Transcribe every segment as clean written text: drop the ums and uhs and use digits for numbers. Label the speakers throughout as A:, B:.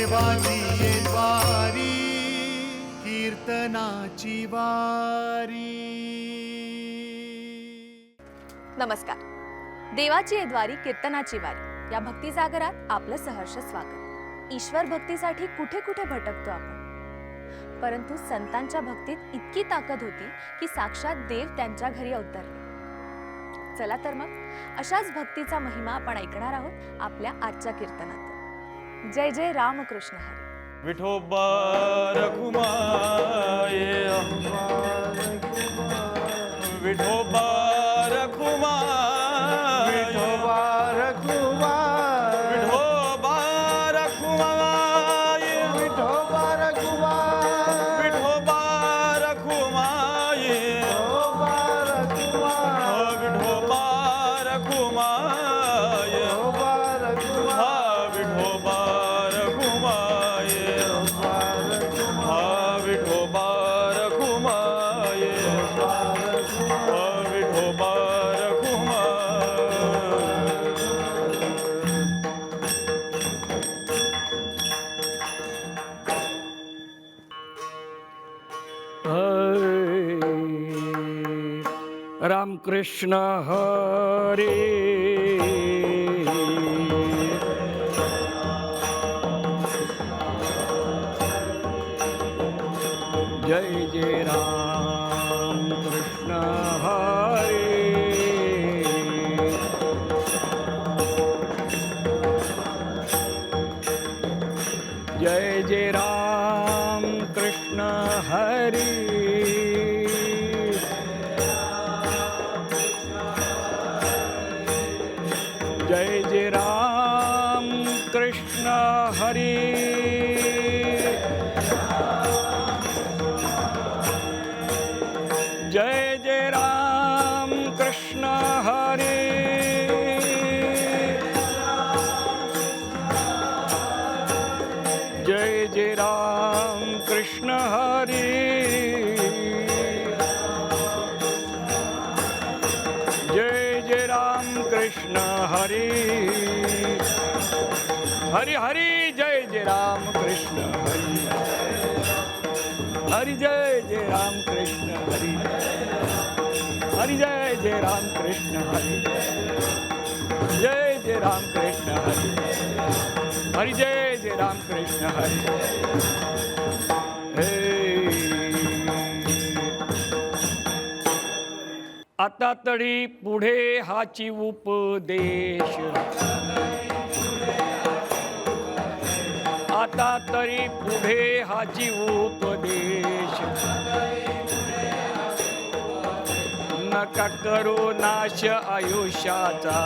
A: देवाची ये द्वारी कीर्तनाची वारी.
B: नमस्कार. देवाची येद्वारी कीर्तनाची वारी या भक्ती जागरात आपलं सहर्ष स्वागत. ईश्वर भक्तीसाठी कुठे कुठे भटकतो आपण, परंतु संतांच्या भक्तीत इतकी ताकद होती की साक्षात देव त्यांच्या घरी अवतरले. चला तर मग अशाच भक्तीचा महिमा आपण ऐकणार आहोत आपल्या आजच्या कीर्तनात. जय जय रामकृष्ण हरी.
C: विठोबा रखुमाये विठोबा रखुमाये
A: विठोबा रखुमाये
C: विठोबा रखुमाये
A: विठोबा रखुमाये
C: विठोबा रखुमाये
A: विठोबा रखुमाये
C: विठोबा रखुमाये
A: विठोबा रखुमाये
C: विठोबा रखुमाये विठोबा
D: रामकृष्ण हरे. जय जय राम कृष्ण हरे. जय जय राम कृष्ण हरे. जय जय राम कृष्ण हरे. जय जय राम कृष्ण हरे. जय जय राम कृष्ण हरे. जय जय राम कृष्ण हरे. हरि हरि जय जय राम कृष्ण हरि. हरि जय जय राम कृष्ण हरि. हरि जय जय राम कृष्ण हरि. जय जय राम कृष्ण हरि. हरि जय जय राम कृष्ण हरि. आता तरी पुढे हाची उपदेश. आता तरी पुढे हाची उपदेश. नका करू नाश आयुष्याचा.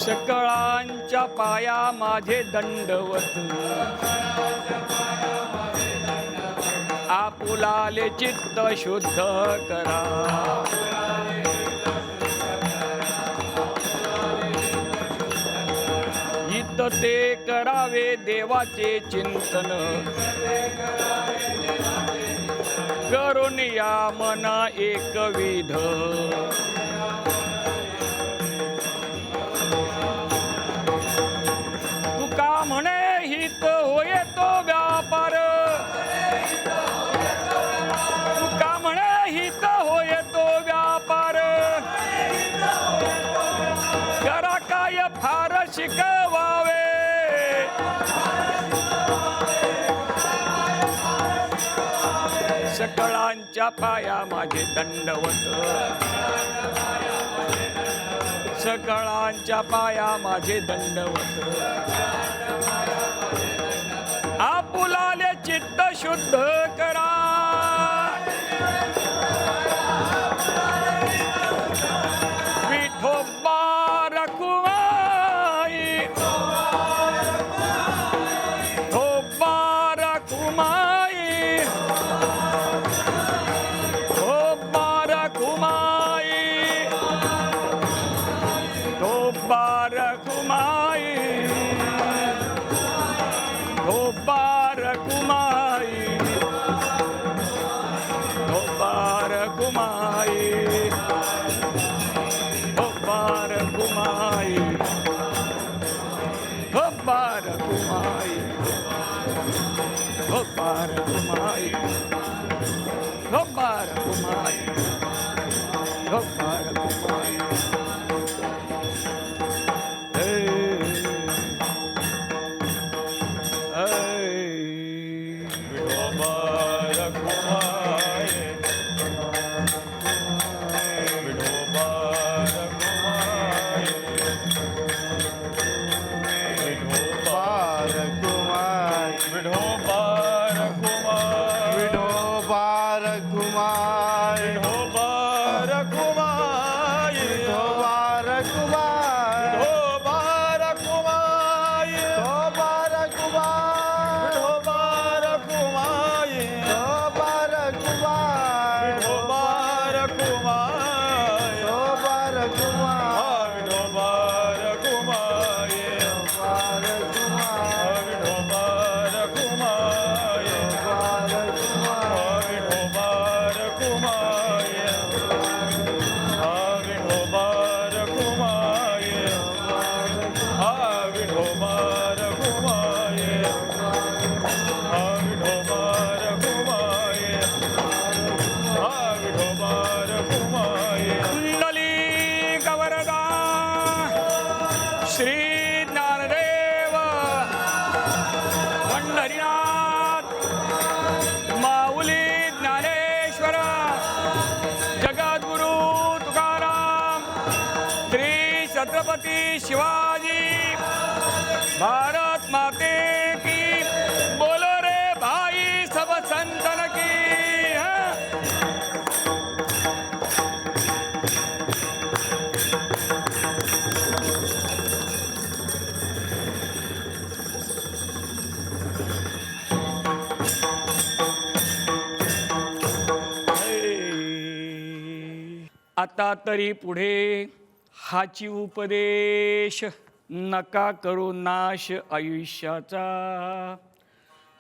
D: सकळांच्या पाया माझे दंडवत. आपुलाले चित्त शुद्ध करा. हित ते करावे देवाचे चिंतन. करून या मना एकविध. तुका म्हणे हित होय तो व्यापार. तुका म्हणे हित होय तो व्यापार. करा काय फार शिकवावे. सकळांच्या पाया माझे दंडवत. सकळांच्या पाया माझे दंडवत. आपुलाले चित्त शुद्ध करा. विठोबा रखुमाई. विठोबा रखुमाई. विठोबा रखुमाई. विठोबा रखुमाई. विठोबा रखुमाई. विठोबा रखुमाई विठोबा रखुमाई विठोबा रखुमाई
C: विठोबा रखुमाई विठोबा रखुमाई विठोबा
A: रघुमाई
C: विठोबा रखुमाई
A: विठोबा रघुमाई
C: विठोबा रखुमाई
A: विठोबा रघुमाई
C: विठोबा रखुमाई
A: विठोबा रघुमाई
C: विठोबा रखुमाई
A: विठोबा रघुमाई
C: विठोबा रखुमाई
A: विठोबा रघुमाई
C: विठोबा रखुमाई
A: विठोबा रघुमाई
C: विठोबा रखुमाई विठोबा रखुमाई विठोबा रखुमाई विठोबा रखुमाई विठोबा रखुमाई
D: कुंडली गवरदा श्री ज्ञानदेव पंढरीनाथ माऊली ज्ञानेश्वर जगद्गुरु तुकाराम श्री छत्रपती शिवाजी भारत माते की बोलो रे भाई सब संतन की हाँ। आता तरी पुढे हाची उपदेश नका करू नाश आयुष्याचा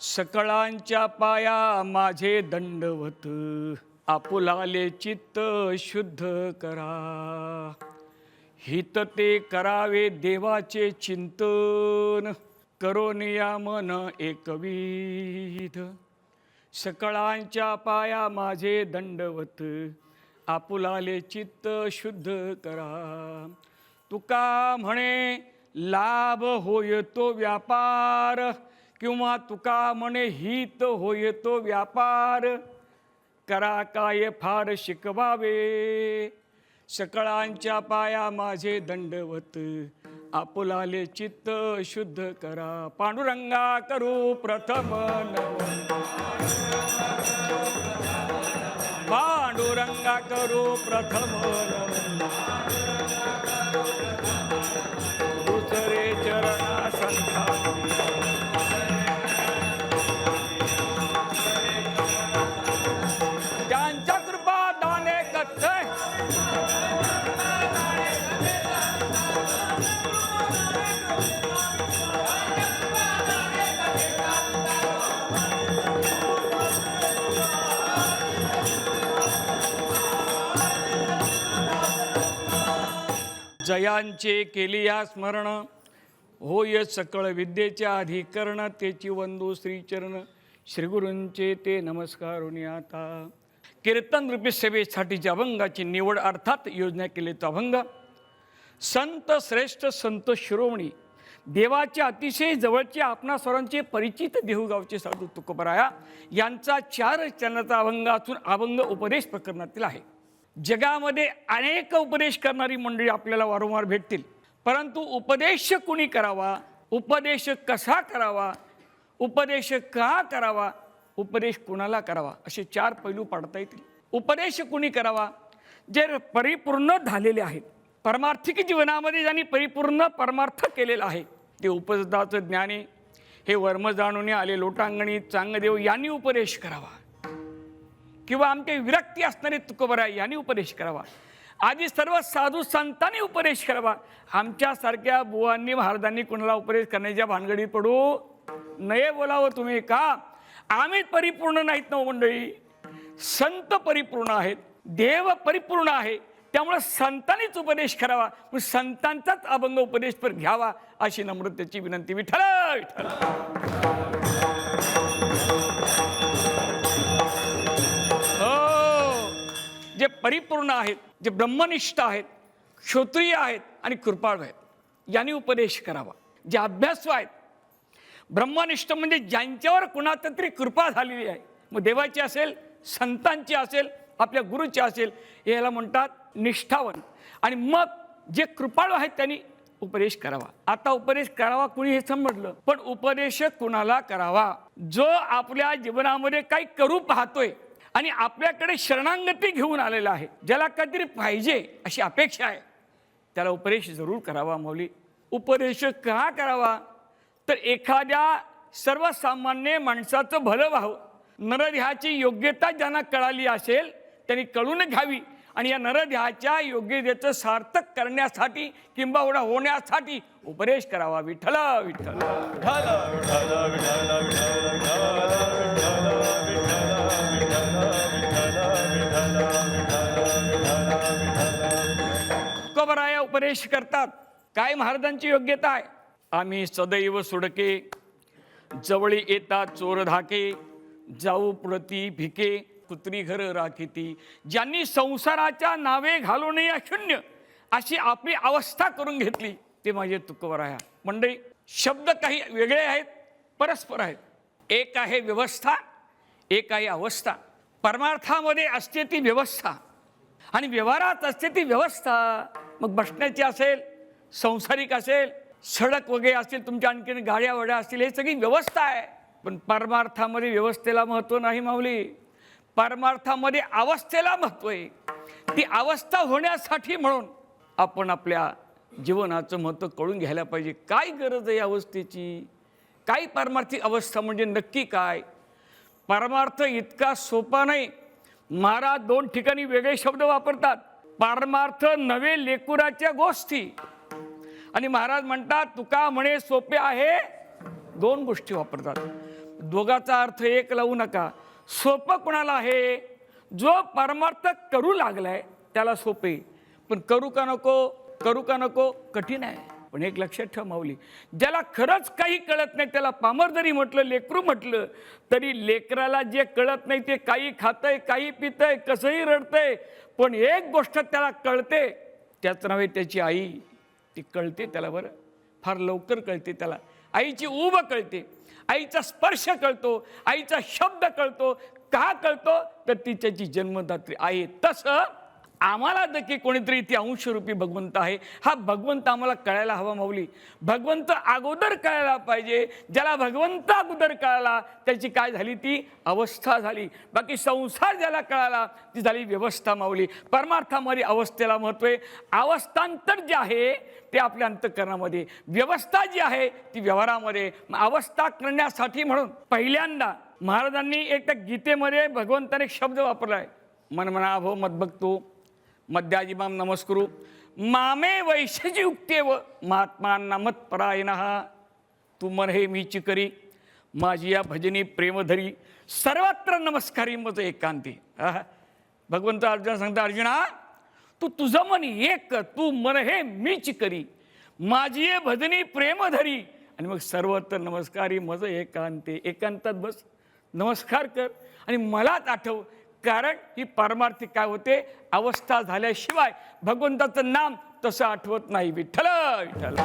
D: सकळांच्या पाया माझे दंडवत आपुलाले चित्त शुद्ध करा हित ते करावे देवाचे चिंतन करून या मन एकविध सकळांच्या पाया माझे दंडवत आपुलाले चित्त शुद्ध करा तुका म्हणे लाभ होय तो व्यापार किंवा तुका म्हणे हित होय तो व्यापार करा काय फार शिकवावे सकळांच्या पाया माझे दंडवत आपुलाले चित्त शुद्ध करा पांडुरंगा करू प्रथम नमन पांडुरंगा करू प्रथम नमन दुसरे चरणा संतानी त्यांच्या कृपा दाने कथय जयांचे केलिया स्मरण होय सकळ विद्येच्या अधिकरण तेची वंदू श्रीचरण श्रीगुरूंचे ते नमस्कारुनी आता कीर्तन रूपी सेवेसाठीच्या अभंगाची निवड अर्थात योजना केली तो अभंग संत श्रेष्ठ संत शिरोमणी देवाच्या अतिशय जवळचे आपणा सर्वांचे परिचित देहूगावचे साधू तुकोबराया यांचा 4 चरणाचा अभंग असून अभंग उपदेश प्रकरणातील आहे. जगामध्ये अनेक उपदेश करणारी मंडळी आपल्याला वारंवार भेटतील, परंतु उपदेश कुणी करावा, उपदेश कसा करावा, उपदेश का करावा, उपदेश कुणाला करावा असे 4 पैलू पाडता येतील. उपदेश कुणी करावा, जे परिपूर्ण झालेले आहेत, परमार्थिक जीवनामध्ये ज्यांनी परिपूर्ण परमार्थ केलेला आहे ते उपदेशाचं ज्ञानी हे वर्म जाणून आले लोटांगणी चांगदेव यांनी उपदेश करावा, किंवा आमचे विरक्ती असणारे तुकोबराय यांनी उपदेश करावा, आधी सर्व साधू संतांनी उपदेश करावा. आमच्यासारख्या बुवांनी महाराजांनी कुणाला उपदेश करण्याच्या भानगडीत पडू नये बोलावं तुम्ही का. आम्हीच परिपूर्ण नाहीत ना मंडळी, संत परिपूर्ण आहेत, देव परिपूर्ण आहे, त्यामुळे संतांनीच उपदेश करावा, मग संतांचाच अभंग उपदेश पर घ्यावा अशी नम्रतेची विनंती. विठ्ठल विठ्ठल. परिपूर्ण आहेत, जे ब्रह्मनिष्ठ आहेत, क्षत्रिय आहेत आणि कृपाळू आहेत, यांनी उपदेश करावा. जे अभ्यासू आहेत, ब्रह्मनिष्ठ म्हणजे ज्यांच्यावर कुणाचा तरी कृपा झालेली आहे, मग देवाची असेल, संतांची असेल, आपल्या गुरुची असेल, याला म्हणतात निष्ठावन. आणि मग जे कृपाळू आहेत त्यांनी उपदेश करावा. आता उपदेश करावा कुणी हे समजलं, पण उपदेश कुणाला करावा? जो आपल्या जीवनामध्ये काही करू पाहतोय आणि आपल्याकडे शरणागती घेऊन आलेला आहे, ज्याला काहीतरी पाहिजे अशी अपेक्षा आहे, त्याला उपदेश जरूर करावा. माऊली, उपदेश का करावा? तर एखाद्या सर्वसामान्य माणसाचं भलं व्हावं, नरदेहाची योग्यता ज्यांना कळाली असेल त्यांनी कळून घ्यावी आणि या नरदेहाच्या योग्यतेचं सार्थक करण्यासाठी किंबहुना होण्यासाठी उपदेश करावा. विठ्ठल विठ्ठल
C: विठ्ठल विठ्ठल विठ्ठल
D: तुकोबराया उपदेश करतात. काय महाराजांची योग्यता आहे? आम्ही सदैव सुडके, जवळी येता चोर धाके, जाऊ प्रती भिके, कुत्री घर राखीती. ज्यांनी संसाराच्या नावे घालून या शून्य अशी आपली अवस्था करून घेतली ते माझे तुकोबराया. मंडळी, शब्द काही वेगळे आहेत, परस्पर आहेत. एक आहे व्यवस्था, एक आहे अवस्था. परमार्थामध्ये असते ती व्यवस्था आणि व्यवहारात असते ती व्यवस्था. मग बसण्याची असेल, संसारिक असेल, सडक वगैरे असेल, तुमच्या आणखीन गाड्या वड्या असतील, हे सगळी व्यवस्था आहे. पण परमार्थामध्ये व्यवस्थेला महत्त्व नाही माऊली. परमार्थामध्ये अवस्थेला महत्त्व आहे. ती अवस्था होण्यासाठी म्हणून आपण आपल्या जीवनाचं महत्त्व कळून घ्यायला पाहिजे. काय गरज आहे अवस्थेची? काय परमार्थिक अवस्था म्हणजे नक्की काय? परमार्थ इतका सोपा नाही. महाराज दोन ठिकाणी वेगळे शब्द वापरतात. परमार्थ नवे लेकुराच्या गोष्टी, आणि महाराज म्हणतात तुका म्हणे सोपे आहे. दोन गोष्टी वापरतात. दोघाचा अर्थ एक लावू नका. सोपं कोणाला आहे? जो परमार्थ करू लागलाय त्याला सोपे, पण करू का नको, करू का नको कठीण आहे. पण एक लक्षात ठेवा माऊली, ज्याला खरंच काही कळत नाही त्याला पामर जरी म्हटलं, लेकरू म्हटलं तरी लेकराला जे कळत नाही ते काही खातंय, काही पितंय, कसंही रडतंय, पण एक गोष्ट त्याला कळते, त्याच नव्हे त्याची आई. ती कळते त्याला, बरं फार लवकर कळते त्याला. आईची ऊब कळते, आईचा स्पर्श कळतो, आईचा शब्द कळतो. का कळतो? तर ती त्याची जन्मदात्री आहे. तसं आम्हाला देखील कोणीतरी ती अंशरूपी भगवंत आहे. हा भगवंत आम्हाला कळायला हवा माऊली. भगवंत अगोदर कळायला पाहिजे. ज्याला भगवंत अगोदर कळाला त्याची काय झाली? ती अवस्था झाली. बाकी संसार ज्याला कळाला ती झाली व्यवस्था माऊली. परमार्थामध्ये अवस्थेला महत्त्व आहे. अवस्थांतर जे आहे ते आपल्या अंतःकरणामध्ये, व्यवस्था जी आहे ती व्यवहारामध्ये. अवस्था करण्यासाठी म्हणून पहिल्यांदा महाराजांनी एक त्या गीतेमध्ये भगवंताने एक शब्द वापरला आहे. मन म्हणा भो मद्भक्तो मध्याजिमाम नमस्कुरु मामे वैशजी उक्तेव महात्मा मत्परायण. तू मन हे मीची करी माझी या भजनी प्रेमधरी सर्वत्र नमस्कारी मज एकांती. भगवंत अर्जुना सांगता, अर्जुना तू तुझं मन एक कर, तू मन हे मीच करी माझी ये भजनी प्रेमधरी, आणि मग सर्वत्र नमस्कारी मज एकांते. एकांतात बस, नमस्कार कर आणि मलाच आठव. कारण ही पारमार्थिक काय होते, अवस्था झाल्याशिवाय भगवंताचं नाम तसं आठवत नाही. विठ्ठल विठ्ठल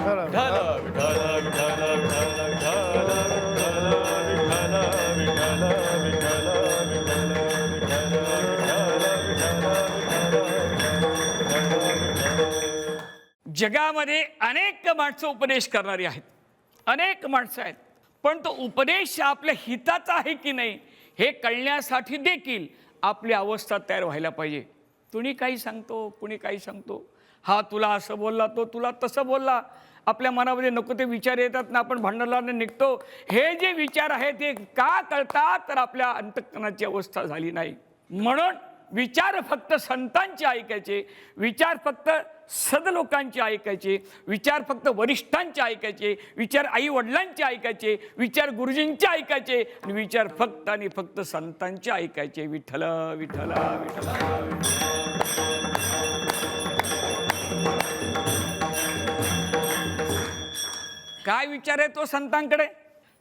D: जगामध्ये अनेक माणसं उपदेश करणारी आहेत, अनेक माणसं आहेत, पण तो उपदेश आपल्या हिताचा आहे की नाही हे कळण्यासाठी देखील आपली अवस्था तयार व्हायला पाहिजे. कुणी काही सांगतो, कुणी काही सांगतो, हा तुला असं बोलला, तो तुला तसं बोलला. आपल्या मनामध्ये नको ते विचार येतात ना, आपण भांडणाने निघतो. हे जे विचार आहेत ते का कळतात? तर आपल्या अंतःकरणाची अवस्था झाली नाही. म्हणून विचार फक्त संतांचे ऐकायचे, विचार फक्त सदलोकांचे ऐकायचे, विचार फक्त वरिष्ठांचे ऐकायचे, विचार आई वडिलांचे ऐकायचे, विचार गुरुजींचे ऐकायचे, आणि विचार फक्त आणि फक्त संतांचे ऐकायचे. विठ्ठल विठ्ठल विठ्ठल. काय विचार आहे तो संतांकडे?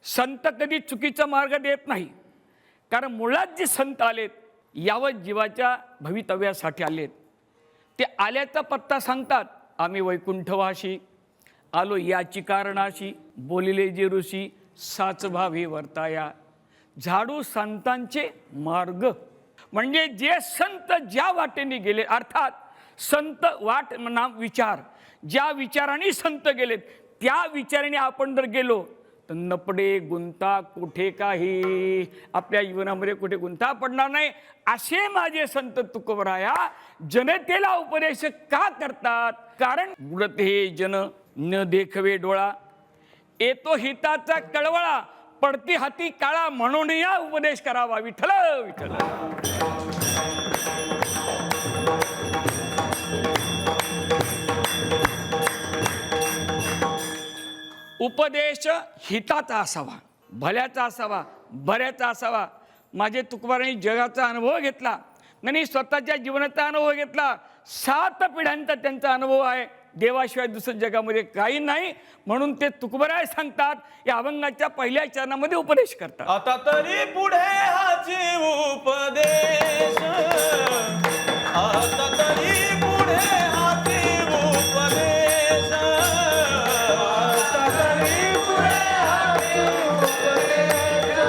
D: संत कधी चुकीचा मार्ग देत नाही. कारण मुळात जे संत आलेत यावत जीवाच्या भवितव्यासाठी आलेत. ते आल्याचा पत्ता सांगतात. आम्ही वैकुंठवाशी आलो याची कारणाशी, बोलिले जे ऋषी साच भावी वर्ताया. झाडू संतांचे मार्ग, म्हणजे जे संत ज्या वाटेने गेले, अर्थात संत वाट नाम विचार, ज्या विचाराने संत गेलेत त्या विचाराने आपण जर गेलो तर नपडे गुंता कुठे काही, आपल्या जीवनामध्ये कुठे गुंता पडणार नाही. असे माझे संत तुकोबराया जनतेला उपदेश का करतात? कारण उडत हे जन न देखवे डोळा, येतो हिताचा कळवळा, पडती हाती काळा, म्हणून या उपदेश करावा. विठ्ठल विठ्ठल. उपदेश हिताचा असावा, भल्याचा असावा, बऱ्याचा असावा. माझे तुकोबारांनी जगाचा अनुभव घेतला, नाही स्वतःच्या जीवनाचा अनुभव घेतला. 7 पिढ्यांचा त्यांचा अनुभव आहे. देवाशिवाय दुसरं जगामध्ये काही नाही. म्हणून ते तुकोबाराय सांगतात, या अभंगाच्या पहिल्या चरणामध्ये उपदेश करतात.
A: आता तरी पुढे हाची उपदेश, आता तरी पुढे हाची उपदेश, आता तरी पुढे हाची उपदेश,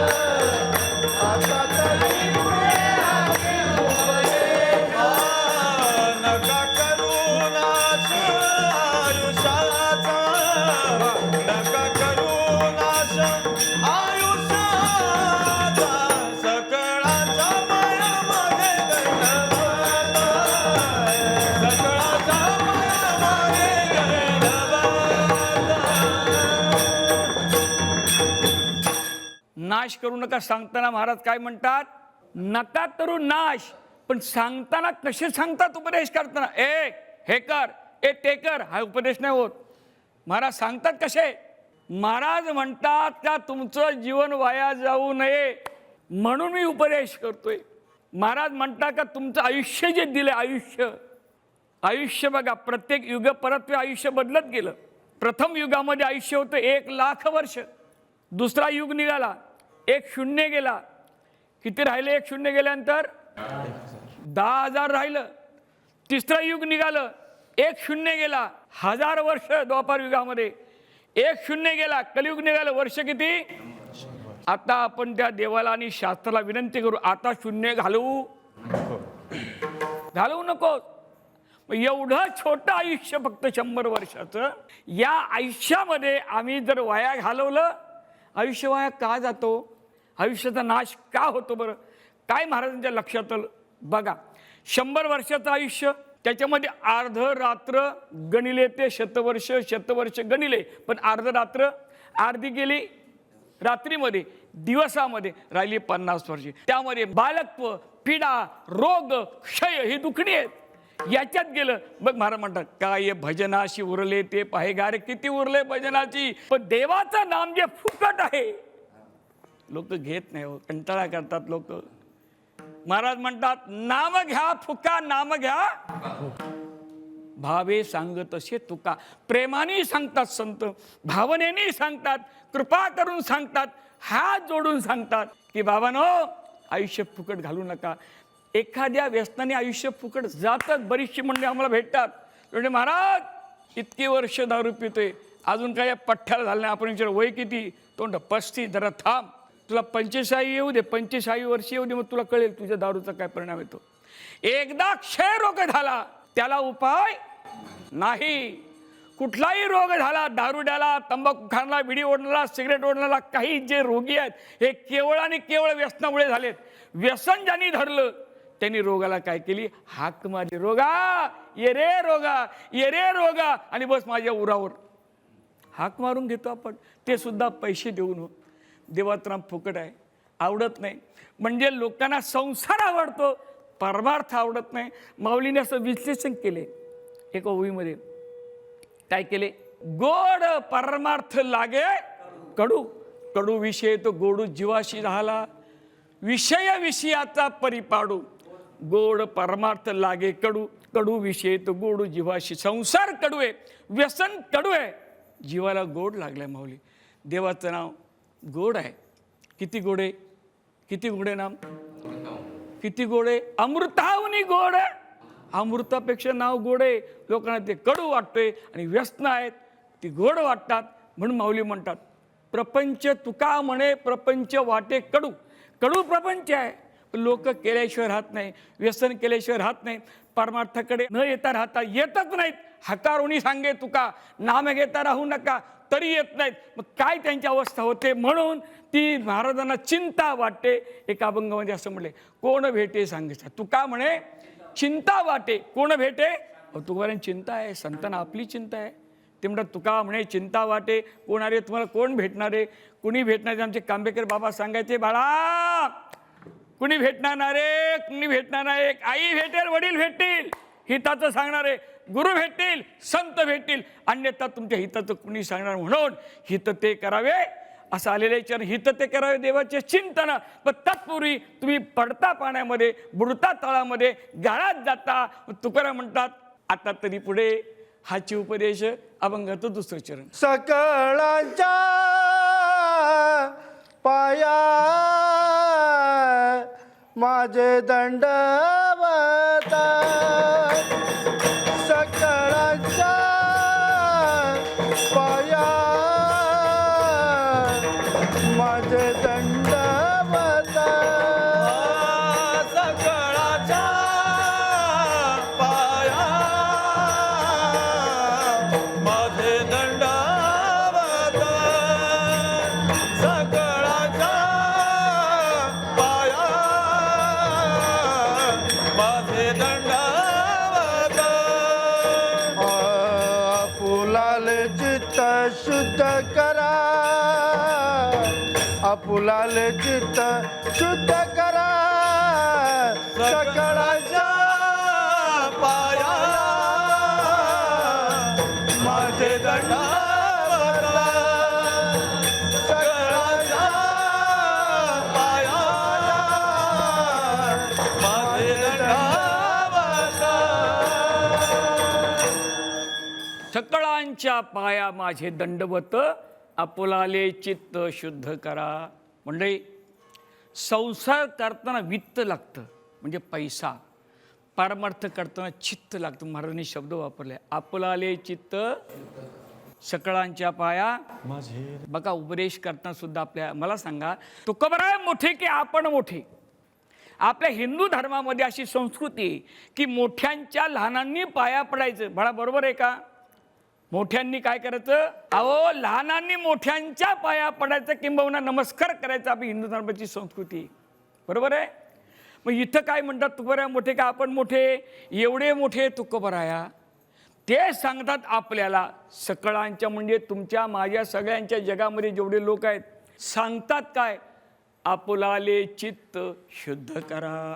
A: आता तरी पुढे हाची उपदेश. नका करू नाश आयुष्याचा, नका करू नाश आयुष्याचा, सकळाचा मायामध्ये दंडवत, सकळाचा मायामध्ये दंडवत.
D: नाश करू नका सांगताना महाराज काय म्हणतात? नका करू नाश. पण सांगताना कसे सांगतात? उपदेश करताना हे कर, ते कर, हा उपदेश नाही होत. महाराज सांगतात कसे? महाराज म्हणतात का तुमचं जीवन वाया जाऊ नये म्हणून मी उपदेश करतोय. महाराज म्हणतात का तुमचं आयुष्य जे दिलं, आयुष्य बघा, प्रत्येक युग परत आयुष्य बदलत गेलं. प्रथम युगामध्ये आयुष्य होतं 1,00,000 वर्ष. दुसरा युग निघाला, 1 शून्य गेला. किती राहिले? 1 शून्य गेल्यानंतर 10,000 राहिलं. तिसरं युग निघालं, 1 शून्य गेला, 1000 वर्ष. द्वापार युगामध्ये 1 शून्य गेला. कलियुग निघालं, वर्ष किती? आता आपण त्या देवाला आणि शास्त्राला विनंती करू, आता शून्य घालवू नको. एवढं छोटं आयुष्य, फक्त 100 वर्षाचं, या आयुष्यामध्ये आम्ही जर वाया घालवलं, आयुष्य वाया का जातो? आयुष्याचा नाश का होतो? बरं काय महाराजांच्या लक्षात आलं बघा. 100 वर्षाचं आयुष्य, त्याच्यामध्ये अर्ध रात्र गणिले ते शतवर्ष, शतवर्ष गणिले, पण अर्ध रात्र अर्धी गेली रात्रीमध्ये, दिवसामध्ये राहिली 50 वर्षे. त्यामध्ये बालत्व, पीडा, रोग, क्षय ही दुखणी आहेत. याच्यात गेलं. मग महाराज म्हणतात काय भजनाशी उरले ते पाहेगार, किती उरले भजनाची. पण देवाचं नाम जे फुकट आहे, लोक घेत नाही हो, कंटाळा करतात लोक. महाराज म्हणतात नाम घ्या फुका, नाम घ्या भावे सांगत असे तुका. प्रेमाने सांगतात संत, भावनेने सांगतात, कृपा करून सांगतात, हात जोडून सांगतात की बाबांनो आयुष्य फुकट घालू नका. एखाद्या व्यसनाने आयुष्य फुकट जातात. बरीचशी मंडळी आम्हाला भेटतात, म्हणजे महाराज इतकी वर्ष दारू पितोय, अजून काय पठ्ठ्याला झालं नाही. आपण विचार वय किती? तोंड 35. जरा थांब, तुला 45 येऊ दे, 45 वर्ष येऊ दे, मग तुला कळेल तुझ्या दारूचा काय परिणाम येतो. एकदा क्षय रोग झाला त्याला उपाय नाही. कुठलाही रोग झाला, दारुड्याला, तंबाखू खाणारा, बिडी ओढणारा, सिगरेट ओढणारा, काही जे रोगी आहेत हे केवळ आणि केवळ व्यसनामुळे झालेत. व्यसन ज्यांनी धरलं त्यांनी रोगाला काय केली? हाक मारली, रोगा ये रे रोगा, ये रे रोगा, आणि बस माझ्या उरावर हाक मारून घेतो आपण. ते सुद्धा पैसे देऊन. देवाचं नाम फुकट आहे, आवडत नाही. म्हणजे लोकांना संसार आवडतो, परमार्थ आवडत नाही. माऊलीने असं विश्लेषण केले एका ओळीमध्ये. काय केले? गोड परमार्थ लागे कडू, कडू विषय तो गोडू जीवाशी राहिला, विषय विषयाचा परिपाडू. गोड परमार्थ लागे कडू, कडू विषय तो गोडू जीवाशी. संसार कडू आहे, व्यसन कडू आहे, जीवाला गोड लागलाय. माऊली देवाचं नाव गोड आहे. किती गोड आहे, किती गोड आहे नाम. किती गोड आहे, अमृताहुनी गोड आहे. अमृतापेक्षा नाव गोड आहे. लोकांना ते कडू वाटतंय आणि व्यसन आहेत ती गोड वाटतात. म्हणून माऊली म्हणतात प्रपंच तुका म्हणे प्रपंच वाटे कडू. कडू प्रपंच आहे. लोक केल्याशिवाय राहत नाही, व्यसन केल्याशिवाय राहत नाही, परमार्थाकडे न येता राहता येतच नाहीत. हकारोनी सांगे तुका नाम घेता राहू नका तरी येत नाहीत. मग काय त्यांची अवस्था होते. म्हणून ती महाराजांना चिंता वाटते. एका अभंगामध्ये असं म्हणले कोण भेटे सांगायचं तुका म्हणे चिंता वाटे. कोण भेटे तुकारांची चिंता आहे, संतांना आपली चिंता आहे. ते म्हणतात तुका म्हणे चिंता वाटे. कोण अरे तुम्हाला कोण भेटणार आहे. कुणी भेटणार. आमचे कांबेकर बाबा सांगायचे बाळा कुणी भेटणार ना रे, कुणी भेटणार नाही. एक आई भेटेल, वडील भेटतील, हिताचं सांगणारे गुरु भेटतील, संत भेटतील, अन्यथा तुमच्या हिताचं कुणी सांगणार. म्हणून हित ते करावे असं आलेले चरण. हित ते करावे देवाचे चिंतन. पण तत्पूर्वी तुम्ही पडता पाण्यामध्ये, बुडता तळामध्ये, गाळात जाता. तुकाराम म्हणतात आता तरी पुढे हाची उपदेश अभंगाचं दुसरं चरण.
A: सकळांच्या पाया माझे दंडवत. सकळांच्या पाया माझे दंडवत. सकळाच्या पाया माझे दंडवत. सकळाच्या पाया माझे दंडवत. आपुलाले चित्त शुद्ध करा. आपुलाले चित्त शुद्ध करा. सकळाच्या पाया माझे दंडवत. सकळाच्या पाया माझे दंडवत.
D: सकळांच्या पाया माझे दंडवत. आपुलाले चित्त शुद्ध करा. म्हणजे संसार करताना वित्त लागतं म्हणजे पैसा. परमार्थ करताना चित्त लागतं. महाराजांनी शब्द वापरले आपुलाले चित्त सकळांच्या पाया
C: माझे.
D: बघा उपदेश करताना सुद्धा आपल्या मला सांगा तुकोबराय मोठे की आपण मोठे. आपल्या हिंदू धर्मामध्ये अशी संस्कृती आहे की मोठ्यांच्या लहानांनी पाया पडायचं. बळा बरोबर आहे का. मोठ्यांनी काय करायचं. अहो लहानांनी मोठ्यांच्या पाया पडायचं किंबहुना नमस्कार करायचा. आपली हिंदू धर्माची संस्कृती बरोबर आहे. मग इथं काय म्हणतात तुकोबराया मोठे का आपण मोठे. एवढे मोठे तुकोबराया ते सांगतात आपल्याला सकळांच्या म्हणजे तुमच्या माझ्या सगळ्यांच्या जगामध्ये जेवढे लोक आहेत सांगतात काय आपुलाले चित्त शुद्ध करा.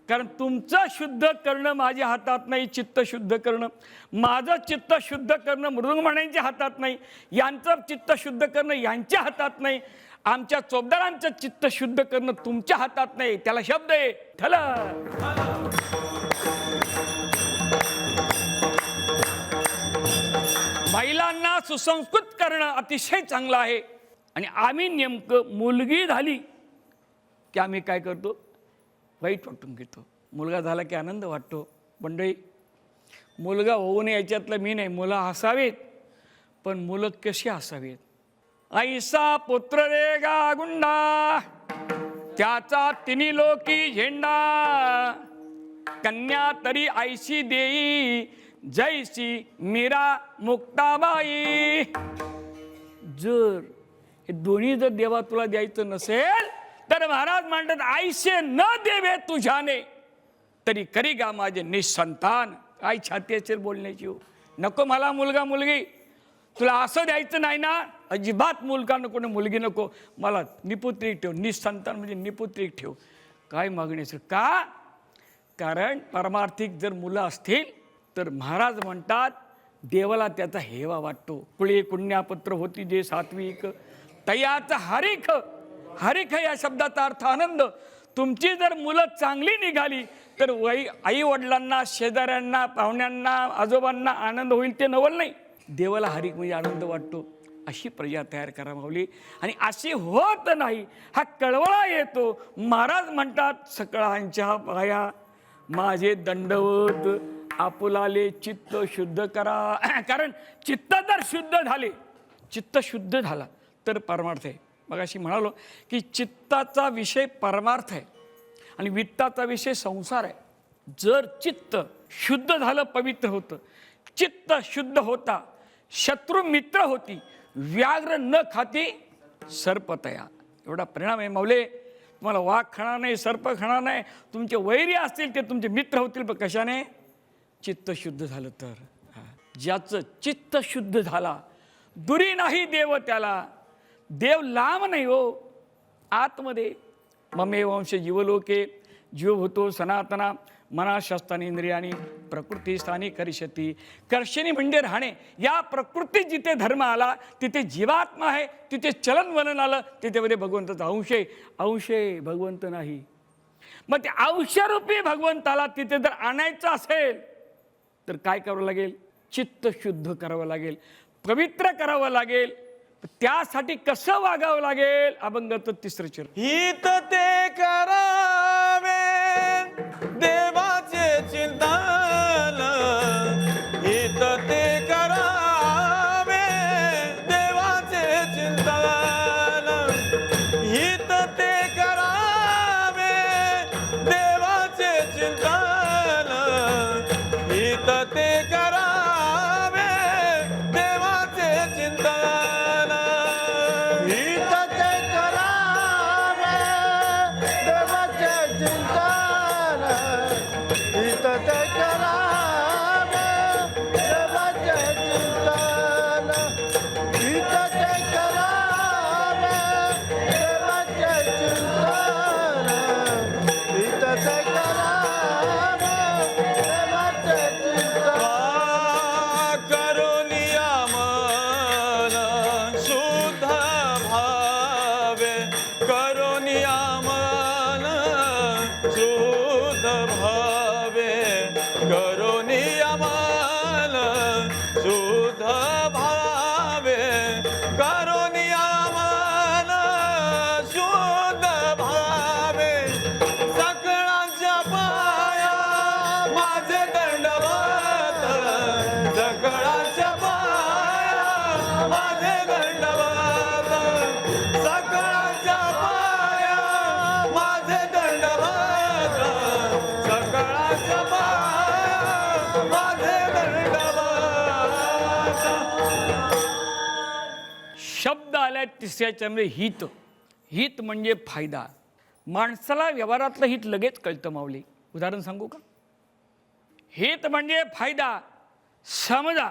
D: कारण तुमचं शुद्ध करणं माझ्या हातात नाही. चित्त शुद्ध करणं माझं चित्त शुद्ध करणं मृदुंगमण्यांच्या हातात नाही. यांचं चित्त शुद्ध करणं यांच्या हातात नाही. आमच्या चोपदारांचं चित्त शुद्ध करणं तुमच्या हातात नाही. त्याला शब्द आहे ठल. महिलांना सुसंस्कृत करणं अतिशय चांगलं आहे. आणि आम्ही नेमकं मुलगी झाली की आम्ही काय करतो वाईट वाटून घेतो. मुलगा झाला की आनंद वाटतो. मंडळी मुलगा होऊ नये याच्यातलं मी नाही. मुलं असावेत पण मुलं कशी असावीत. ऐसा पुत्र रे गा गुंडा त्याचा तिन्ही लोकी झेंडा. कन्या तरी ऐशी देई जैसी मीरा मुक्ताबाई. जर हे दोन्ही जर देवा तुला द्यायचं नसेल तर महाराज म्हणतात आईशे न देवे तुझ्याने तरी करी गा माझे निसंतान. काय छाती असेल बोलण्याची हो. नको मला मुलगा मुलगी. तुला असं द्यायचं नाही ना अजिबात मुलगा नको ना मुलगी नको. मला निपुत्रिक ठेव. निसंतान म्हणजे निपुत्रिक ठेव. काय मागण्याचं का. कारण परमार्थिक जर मुलं असतील तर महाराज म्हणतात देवाला त्याचा हेवा वाटतो. कुळे पुण्यापत्र होती जे सात्विक तयाचा हरिख. हरिख या शब्दाचा अर्थ आनंद. तुमची जर मुलं चांगली निघाली तर आई वडिलांना शेजाऱ्यांना पाहुण्यांना आजोबांना आनंद होईल ते नवल नाही. देवाला हरिख म्हणजे आनंद वाटतो. अशी प्रजा तयार करा माऊली. आणि अशी होत नाही हा कळवळा येतो. महाराज म्हणतात सकळांच्या पाया माझे दंडवत आपुलाले चित्त शुद्ध करा. कारण चित्त जर शुद्ध झाले, चित्त शुद्ध झाला तर परमार्थ आहे. मग अशी म्हणालो की चित्ताचा विषय परमार्थ आहे आणि वित्ताचा विषय संसार आहे. जर चित्त शुद्ध झालं पवित्र होतं, चित्त शुद्ध होता शत्रू मित्र होती, व्याघ्र न खाती सर्पतया. एवढा परिणाम आहे माऊले. तुम्हाला वाघ खाणार नाही, सर्प खाणार नाही, तुमचे वैरी असतील ते तुमचे मित्र होतील. पण कशाने? चित्त शुद्ध झालं तर. ज्याचं चित्त शुद्ध झाला दुरी नाही देव त्याला. देव लांब नाही हो, आतमध्ये. ममे वंश जीवलोके जीव होतो सनातना मना शस्तानी इंद्रियानी प्रकृती स्थानी करिष्यती. कर्षणी म्हणजे राहणे. या प्रकृतीत जिथे धर्म आला तिथे जीवात्मा आहे, तिथे चलन वलन आलं तिथे भगवंताचा अंश आहे. अंश आहे, भगवंत नाही. मग ते अंशरूपी भगवंताला तिथे जर आणायचं असेल तर काय करावं लागेल? चित्त शुद्ध करावं लागेल, पवित्र करावं लागेल. त्यासाठी कसं वागावं लागेल? अभंगाचं तिसरं चरण.
A: हित ते करावे देवाचे चिंतन, हित ते करावे देवाचे चिंतन, हित ते करावे देवाचे चिंतन, हित ते करावे देवाचे चिंतन, हित ते करावे देवाचे चिंतन, हित ते करावे देवाचे चिंतन, हित ते करावे देवाचे चिंतन, हित ते करावे देवाचे चिंतन. करुनिया मन शुद्ध भावे, करुनिया मन शुद्ध भावे, करुनिया मन शुद्ध भावे, करुनिया मन शुद्ध भावे. सकळांच्या पाया माझे दंडवत, सकळांच्या पाया माझे दंडवत, सकळांच्या पाया माझे दंडवत, सकळांच्या पाया माझे दंडवत.
D: शब्द आलाय तिसऱ्या चरणामध्ये हित. हित म्हणजे फायदा. माणसाला व्यवहारातलं हित लगेच कळतं माऊली. उदाहरण सांगू का? हित म्हणजे फायदा. समजा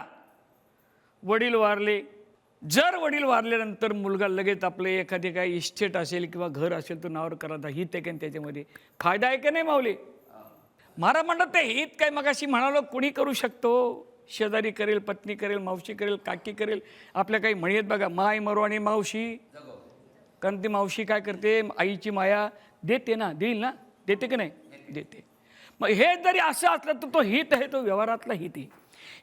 D: वडील वारले, जर वडील वारल्यानंतर मुलगा लगेच आपलं एखादी काही इस्टेट असेल किंवा घर असेल तो नावावर करायचा, हित आहे की त्याच्यामध्ये फायदा आहे की नाही माऊली? महाराज म्हणतात ते हित काय मगाशी म्हणालो कोणी करू शकतो. शेजारी करेल, पत्नी करेल, मावशी करेल, काकी करेल. आपल्या काही म्हणी आहेत बघा, माय मरो आणि मावशी. कारण ती मावशी काय करते? आईची माया देते ना, देईल ना, देते की नाही? देते. मग हे जरी असं असलं तर तो हित आहे, तो व्यवहारातला हित आहे.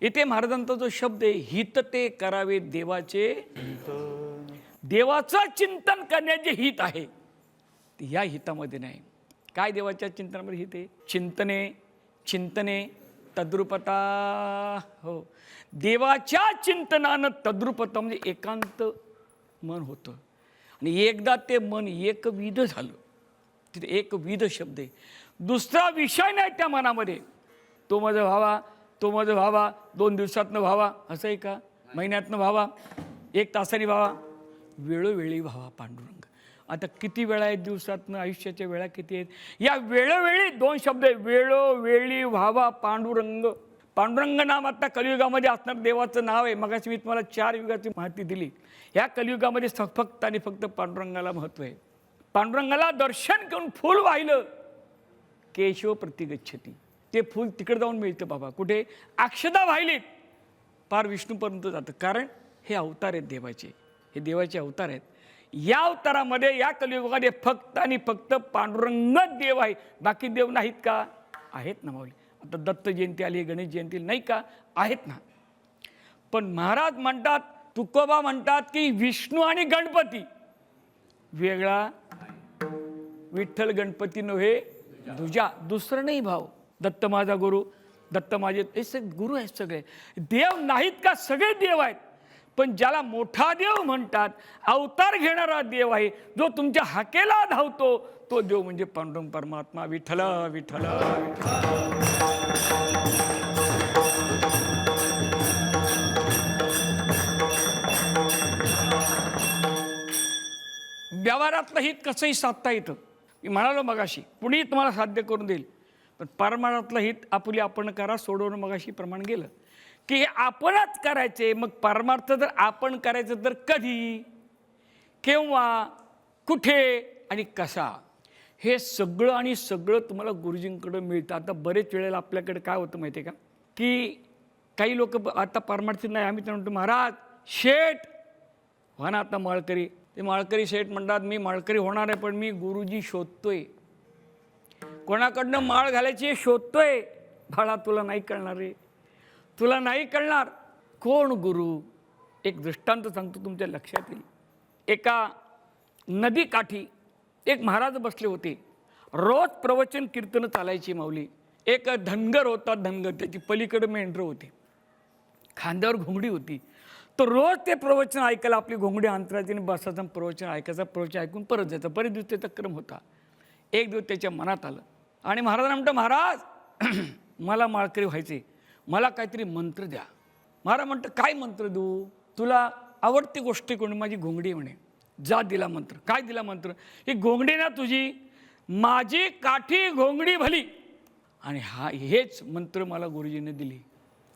D: इथे महाराजांचा जो शब्द आहे हित ते करावे देवाचे, देवाचं चिंतन करण्याचे हित आहे, या हितामध्ये नाही. काय देवाच्या चिंतनामध्ये हित आहे? चिंतने, चिंतने तद्रुपता. हो, देवाच्या चिंतनानं तद्रुपता म्हणजे एकांत मन होतं. आणि एकदा ते मन एकविध झालं, तिथे एकविध शब्द आहे, दुसरा विषय नाही त्या मनामध्ये. तो माझं व्हावा, तो माझं व्हावा, 2 दिवसातनं व्हावा असं आहे का? महिन्यातनं व्हावा, 1 तासाने व्हावा, वेळोवेळी व्हावा पांडुरंग. आता किती वेळा आहेत दिवसातनं? आयुष्याच्या वेळा किती आहेत? या वेळोवेळी 2 शब्द आहे, वेळोवेळी व्हावा पांडुरंग. पांडुरंग नाम आता कलियुगामध्ये असणार देवाचं नाव आहे. मगाशी मी तुम्हाला 4 युगाची माहिती दिली. ह्या कलियुगामध्ये फक्त आणि फक्त पांडुरंगाला महत्त्व आहे. पांडुरंगाला दर्शन करून फूल वाहिलं, केशव प्रतिगच्छती. ते फूल तिकडे जाऊन मिळतं बाबा. कुठे? अक्षदा वाहिलीत पार विष्णूपर्यंत जातं. कारण हे अवतार आहेत देवाचे, हे देवाचे अवतार आहेत. या अवतारामध्ये या कलियुगामध्ये फक्त आणि फक्त पांडुरंग देव आहे, बाकी देव नाहीत का? आहेत ना माऊली. आता दत्त जयंती आली, गणेश जयंती नाही का? आहेत ना. पण महाराज म्हणतात तुकोबा म्हणतात की विष्णू आणि गणपती वेगळा, विठ्ठल गणपती नव्हे दुजा, दुसरं नाही भाव. दत्त माझा गुरु, दत्त माझे, हे गुरु आहेत सगळे. देव नाहीत का? सगळे देव आहेत. पण ज्याला मोठा देव म्हणतात, अवतार घेणारा देव आहे, जो तुमच्या हाकेला धावतो, तो देव म्हणजे पांडुरंग परमात्मा. विठ्ठल विठ्ठल व्यवहारातलं हित कसंही साधता येतं. मी म्हणालो मगाशी, कुणी तुम्हाला साध्य करून देईल. पण परमार्थातलं हित आपुली आपण करा, सोडवणं मगाशी प्रमाण गेलं की हे आपणच करायचे. मग परमार्थ जर आपण करायचं तर कधी, केव्हा, कुठे आणि कसा, हे सगळं आणि सगळं तुम्हाला गुरुजींकडं मिळतं. आता बरेच वेळेला आपल्याकडे काय होतं माहिती आहे का, की काही लोक आता परमार्थी नाही, आम्ही त्यांना म्हणतो महाराज शेठ व्हा ना आता माळकरी. ते माळकरी शेठ म्हणतात मी माळकरी होणार आहे, पण मी गुरुजी शोधतोय, कोणाकडनं माळ घालायची शोधतोय. बाळा तुला नाही कळणार रे, तुला नाही कळणार. कोण गुरु? एक दृष्टांत सांगतो, तुमच्या लक्षात येईल. एका नदीकाठी एक महाराज बसले होते. रोज प्रवचन कीर्तन चालायची माऊली. एक धनगर होता, धनगर, त्याची पलीकडे मेंढरं होती, खांद्यावर घोंगडी होती. तो रोज ते प्रवचन ऐकायला आपली घोंगडी अंतरायची आणि बसायचं, प्रवचन ऐकायचं, प्रवचन ऐकून परत जायचं. बरेच दिवस त्याचा क्रम होता. एक दिवस त्याच्या मनात आलं आणि महाराजांना म्हणतं महाराज मला माळकरी व्हायचे, मला काहीतरी मंत्र द्या. महाराज म्हणतं काय मंत्र देऊ, तुला आवडती गोष्ट कोणी? माझी घोंगडी म्हणे. जा दिला मंत्र. काय दिला मंत्र? ही घोंगडी ना तुझी, माझी काठी घोंगडी भली. आणि हेच मंत्र मला गुरुजींनी दिली.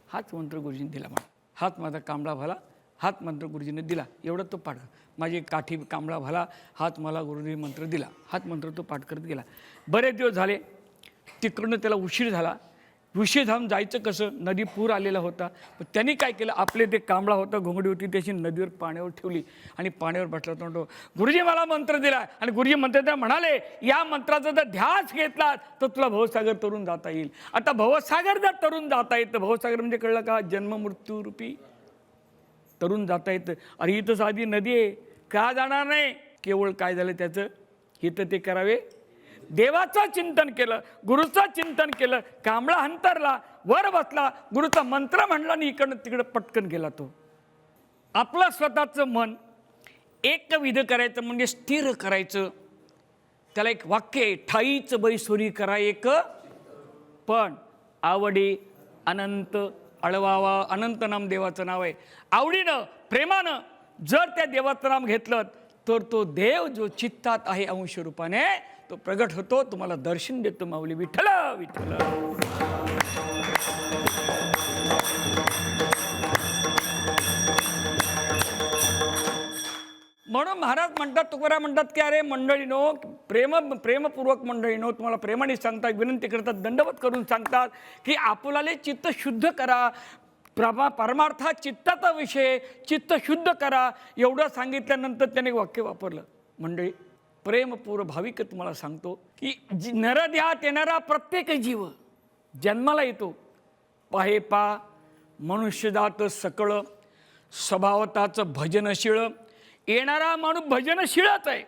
D: हाच मंत्र गुरुजींनी दिला मला. हाच माझा कांबळा भला, हाच मंत्र गुरुजींनी दिला. एवढं तो पाठ, माझी काठी कांबळा भला, हाच मला गुरुजी मंत्र दिला. हाच मंत्र तो पाठ करत गेला. बरेच दिवस झाले. तिकडनं त्याला उशीर झाला. उशीर जाऊन जायचं कसं, नदी पूर आलेला होता. पण त्यांनी काय केलं, आपले ते कांबळा होता, घोंगडी होती, त्याची नदीवर पाण्यावर ठेवली आणि पाण्यावर बसला. तो म्हणतो गुरुजी मला मंत्र दिला. आणि गुरुजी मंत्र म्हणाले या मंत्राचा जर ध्यास घेतला तर तुला भवसागर तरुण जाता येईल. आता भवसागर जर तरुण जाता येतं, भवसागर म्हणजे कळलं का, जन्म मृत्यू रूपी तरुण जाता येतं. अरे इथं साधी नदी आहे, का जाणार नाही? केवळ काय झालं त्याचं, इथं ते करावे, देवाचं चिंतन केलं, गुरुचं चिंतन केलं. कांबळा अंतरला, वर बसला, गुरुचा मंत्र म्हणला आणि इकडनं तिकडं पटकन गेला. तो आपलं स्वतःचं मन एकविध करायचं म्हणजे स्थिर करायचं. त्याला एक वाक्य आहे, ठाईच बैसोरी करा एक पण आवडी अनंत अळवावा. अनंत नाम देवाचं नाव आहे. आवडीनं प्रेमानं जर त्या देवाचं नाम घेतलं तर तो देव जो चित्तात आहे अंश रूपाने तो प्रगट होतो, तुम्हाला दर्शन देतो. माऊली विठ्ठल विठ्ठल. म्हणून महाराज म्हणतात, तुकाराम म्हणतात की अरे मंडळीनो, प्रेमपूर्वक मंडळीनो, तुम्हाला प्रेमाने सांगतात, विनंती करतात, दंडवत करून सांगतात की आपुलाले चित्त शुद्ध करा. परमार्था चित्ताचा विषय, चित्त शुद्ध करा. एवढं सांगितल्यानंतर त्याने वाक्य वापरलं. मंडळी प्रेमपूर्व भाविक तुम्हाला सांगतो की नरदेहात येणारा प्रत्येक जीव जन्माला येतो. पाहे पा मनुष्यजात सकळ, स्वभावताचं भजनशीळ. येणारा माणूस भजनशीळच आहे.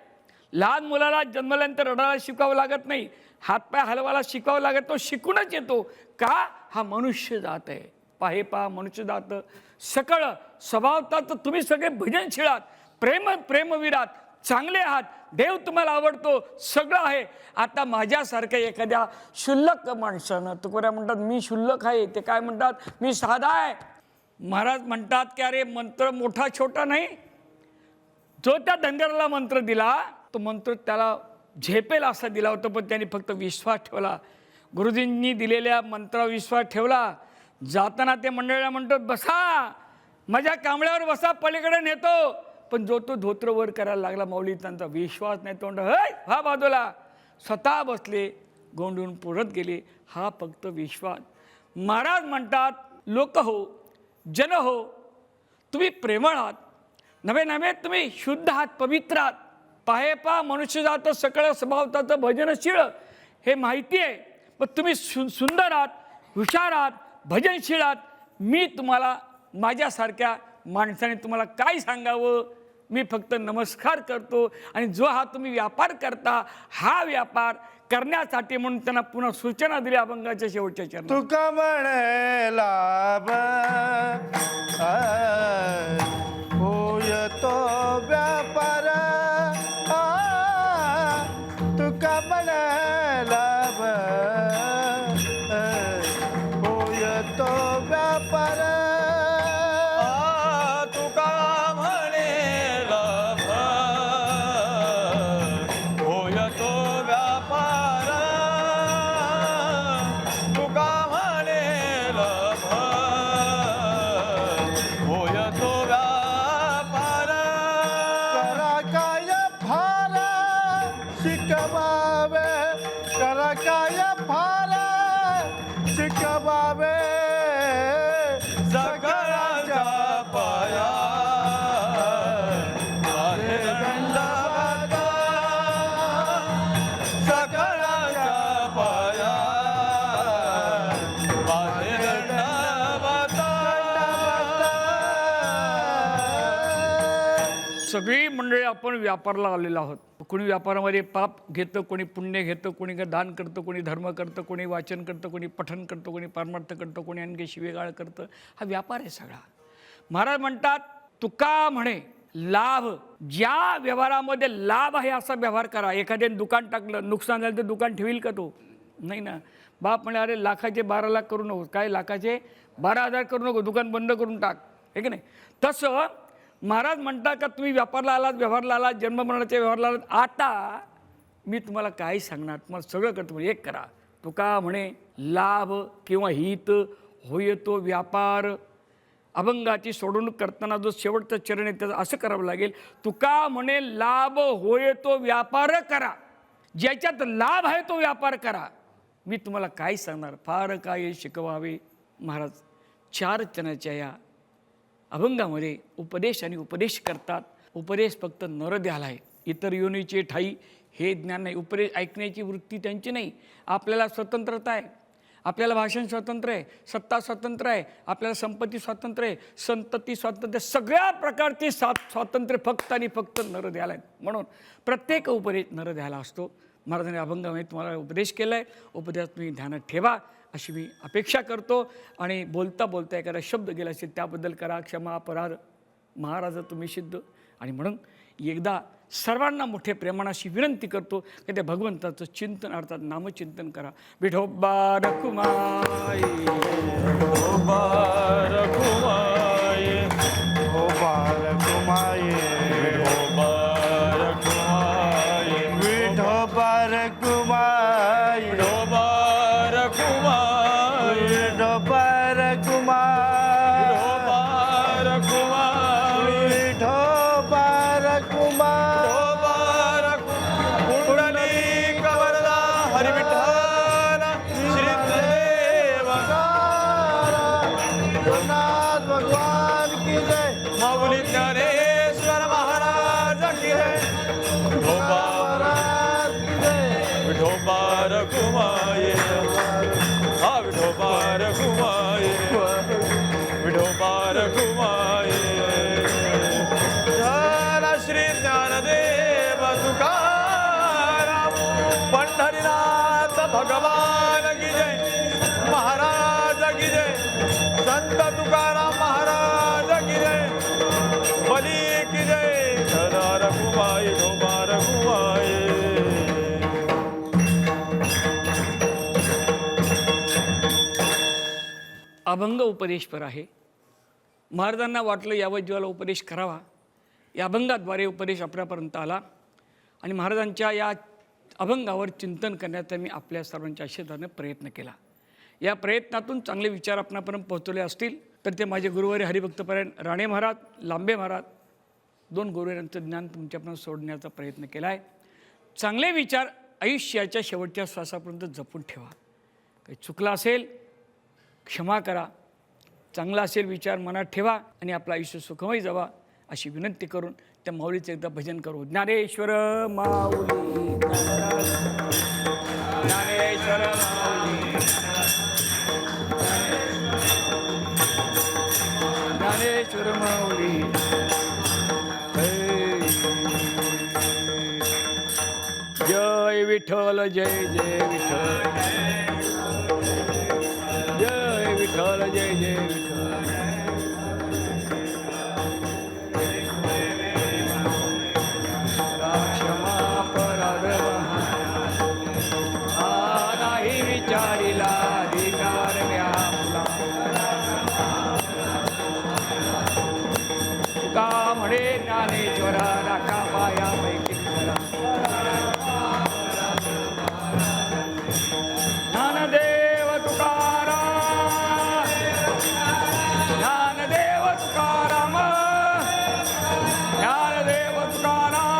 D: लहान मुलाला जन्मल्यानंतर रडायला शिकावं लागत नाही, हातपाय हलवायला शिकावं लागत, तो शिकूनच येतो. का? हा मनुष्य जात आहे. पाहे पा मनुष्य जात सकळ, स्वभावतात तुम्ही सगळे भजनशीळ आहात, प्रेमवीरात, चांगले आहात, देव तुम्हाला आवडतो, सगळं आहे. आता माझ्यासारख्या एखाद्या शुल्लक माणसानं, तुकाराम म्हणतात मी शुल्लक आहे, ते काय म्हणतात मी साधा आहे. महाराज म्हणतात की अरे मंत्र मोठा छोटा नाही. जो त्या धनगराला मंत्र दिला तो मंत्र त्याला झेपेल असा दिला होता, पण त्याने फक्त विश्वास ठेवला. गुरुजींनी दिलेल्या मंत्रावर विश्वास ठेवला. जाताना ते मंडळीला म्हणतो बसा, माझ्या कांबळ्यावर बसा, पलीकडे नेतो. पण जो तो धोत्र वर करायला लागला, माऊली त्यांचा विश्वास नाही. तो म्हणतो हय हा बाजूला. स्वतः बसले, गोंडून परत गेले. हा फक्त विश्वास. महाराज म्हणतात लोक हो, जन हो, तुम्ही प्रेमळ आहात, नव्हे नव्हे तुम्ही शुद्ध आहात, पवित्र आहात. पाहे पा मनुष्य जातं सकळ, स्वभावताचं भजनशीळ, हे माहिती आहे. पण तुम्ही सुंदर आहात, हुशार आहात, भजनशील आहात. मी तुम्हाला माझ्यासारख्या माणसाने तुम्हाला काय सांगावं. मी फक्त नमस्कार करतो आणि जो हा तुम्ही व्यापार करता हा व्यापार करण्यासाठी म्हणून त्यांना पुन्हा सूचना दिल्या अभंगाच्या शेवटच्या चरणात.
C: तुका म्हणे लाभ होय तो व्यापार तुका म्हणे लाभ होय तो व्यापार
A: तुका म्हणे लाभ होय तो व्यापार तुका म्हणे लाभ होय तो व्यापार
C: करा काय फार शिकवावे करा काय फार शिकवावे
A: सगळ्यांच्या पाया आहे दंडवत सगळ्यांच्या पाया आहे दंडवत
D: सगळी मंडळी आपण व्यापारला आलेलो आहोत. कोणी व्यापारामध्ये पाप घेतं, कोणी पुण्य घेतं, कोणी दान करतं, कोणी धर्म करतं, कोणी वाचन करतं, कोणी पठण करतं, कोणी परमार्थ करतं, कोणी आणखी शिवेगाळ करतं. हा व्यापार आहे सगळा. महाराज म्हणतात तुका म्हणे लाभ, ज्या व्यवहारामध्ये लाभ आहे असा व्यवहार करा. एखाद्याने दुकान टाकलं, नुकसान झालं तर दुकान ठेवील का तो? नाही ना. बाप म्हणे अरे लाखाचे 12 लाख करू नको, काय लाखाचे 12,000 करू नको, दुकान बंद करून टाक, हे की नाही. तसं महाराज म्हणतात का तुम्ही व्यापारला आलात, व्यवहारला आलात, जन्ममरणाच्या व्यवहारला आलात, आता मी तुम्हाला काय सांगणार, तुम्हाला सगळं करतो. एक करा. तुका म्हणे लाभ किंवा हित होय तो व्यापार. अभंगाची सोडवणूक करताना जो शेवटचं चरण आहे त्याचं असं करावं लागेल. तुका म्हणे लाभ होय तो व्यापार करा. ज्याच्यात लाभ आहे तो व्यापार करा. मी तुम्हाला काय सांगणार, फार काय शिकवावे. महाराज 4 चरणाच्या या अभंगामध्ये उपदेश आणि उपदेश करतात. उपदेश फक्त नरदेहाला आहे, इतर योनीचे ठाई हे ज्ञान नाही. उपदेश ऐकण्याची वृत्ती त्यांची नाही. आपल्याला स्वतंत्रता आहे, आपल्याला भाषण स्वातंत्र्य आहे, सत्ता स्वातंत्र्य आहे, आपल्याला संपत्ती स्वातंत्र्य आहे, संतती स्वातंत्र्य, सगळ्या प्रकारचे स्वातंत्र्य फक्त आणि फक्त नरदेहाला आहेत. म्हणून प्रत्येक उपदेश नरदेहाला असतो. महाराजांनी अभंगामध्ये तुम्हाला उपदेश केला आहे. उपदेश तुम्ही ध्यानात ठेवा अशी मी अपेक्षा करतो. आणि बोलता बोलता एखादा शब्द गेला असेल त्याबद्दल करा क्षमा, अपराध. महाराज तुम्ही सिद्ध. आणि म्हणून एकदा सर्वांना मोठ्या प्रेमानाशी विनंती करतो की त्या भगवंताचं चिंतन अर्थात नामचिंतन करा. विठोबा रखुमाई
A: विठोबा रखुमाई
C: हो बालकुमाये
A: विठोबा रखुमाई
C: विठोबा रखुमाये
A: विठोबा रखुमाई
C: विठोबा रखुमाये
A: विठोबा रखुमाई
C: विठोबा रखुमाये
A: पुंडलिक वरदा हरी विठ्ठल श्री देव
C: जगन्नाथ भगवान की जय
A: माऊली ज्ञानेश्वर महाराज की जय. विठोबा
C: महाराज की जय
A: विठोबा रखुमाई हा विठोबा रखुमाई विठोबा रखुमाई. धन श्री ज्ञानदेव तुकाराम पंढरीनाथ भगवान की जय. महाराज की जय. संत तुकाराम महाराज की जय. बली की जय. धन रखुमाई विठोबा रखुमाई.
D: अभंग उपदेशपर आहे. महाराजांना वाटलं यावं जीवाला उपदेश करावा. या अभंगाद्वारे उपदेश आपल्यापर्यंत आला आणि महाराजांच्या या अभंगावर चिंतन करण्याचा मी आपल्या सर्वांच्या आशीर्वादाने प्रयत्न केला. या प्रयत्नातून चांगले विचार आपणापर्यंत पोहोचवले असतील तर ते माझे गुरुवारी हरिभक्तपरायण राणे महाराज, लांबे महाराज 2 गुरुवारांचं ज्ञान तुमच्यापर्यंत सोडण्याचा प्रयत्न केला आहे. चांगले विचार आयुष्याच्या शेवटच्या श्वासापर्यंत जपून ठेवा. काही चुकलं असेल क्षमा करा, चांगला असेल विचार मनात ठेवा आणि आपलं आयुष्य सुखमय जावा अशी विनंती करून त्या माऊलीचं एकदा भजन करू. ज्ञानेश्वर माऊली ज्ञानेश्वर माऊली ज्ञानेश्वर ज्ञानेश्वर माऊली जय विठ्ठल जय जय विठ्ठल जय विठ्ठल जय जय विठ्ठल क्षमा अपराध नाही विचारिला अधिकार व्यापला तुका म्हणे ज्ञानेश्वरा राखा पायापैकी ज्ञानदेव तुकाराम ज्ञानदेव तुकाराम ज्ञानदेव तुकाराम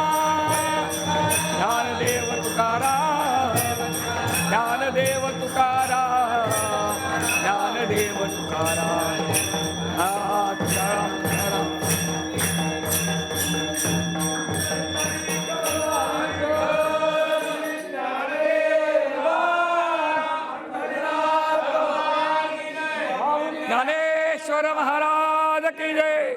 D: ज्ञानदेव तुकाराम ज्ञानदेव तुकाराम ज्ञानदेव तुकाराम ज्ञानेश्वर महाराज की जय